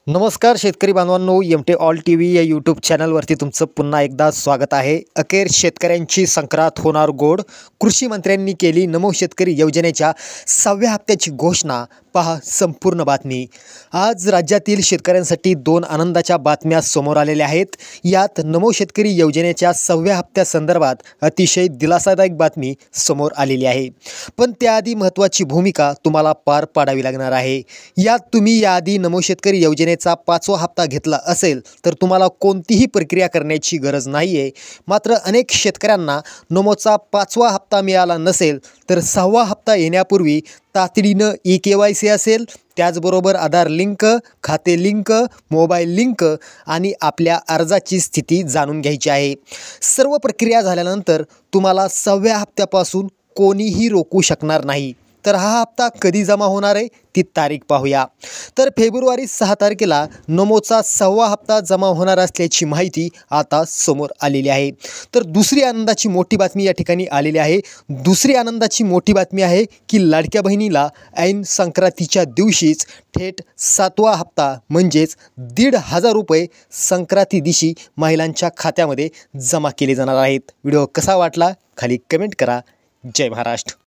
नमस्कार शेतकरी बांधवांनो, एमटे ऑल टी व्ही या यूट्यूब चॅनलवरती तुमचं पुन्हा एकदा स्वागत आहे। अखेर शेतकऱ्यांची संक्रांत होणार गोड। कृषी मंत्र्यांनी केली नमो शेतकरी योजनेच्या 6व्या हप्त्याची घोषणा। पहा संपूर्ण बातमी। आज राज्यातील शेतकऱ्यांसाठी दोन आनंदाच्या बातम्या समोर आलेल्या आहेत। यात नमो शेतकरी योजनेच्या 6व्या हप्त्यासंदर्भात अतिशय दिलासादायक बातमी समोर आलेली आहे। पण त्याआधी महत्त्वाची भूमिका तुम्हाला पार पाडावी लागणार आहे। यात तुम्ही याआधी नमो शेतकरी योजनेचा 5वा हप्ता घेतला असेल तर तुम्हाला कोणतीही प्रक्रिया करण्याची गरज नाहीये। मात्र अनेक शेतकऱ्यांना नमोचा 5वा हप्ता मिळाला नसेल तर 6वा हप्ता येण्यापूर्वी तातडीनं ई-KYC असेल, त्याचबरोबर आधार लिंक, खाते लिंक, मोबाईल लिंक आणि आपल्या अर्जाची स्थिती जाणून घ्यायची आहे। सर्व प्रक्रिया झाल्यानंतर तुम्हाला 6व्या हप्त्यापासून कोणीही रोखू शकणार नाही। तर हा हप्ता कधी जमा होणार आहे ती तारीख पाहूया। तर फेब्रुवारी 6 तारखेला नमोचा 6वा हप्ता जमा होणार असल्याची माहिती आता समोर आलेली आहे। तर दुसरी आनंदाची मोठी बातमी या ठिकाणी आलेली आहे। दुसरी आनंदाची मोठी बातमी आहे की लाडक्या बहिणीला ऐन संक्रांतीच्या दिवशीच थेट 7वा हप्ता म्हणजेच 1,500 रुपये संक्रांती दिवशी महिलांच्या खात्यामध्ये जमा केले जाणार आहेत। व्हिडिओ कसा वाटला खाली कमेंट करा। जय महाराष्ट्र।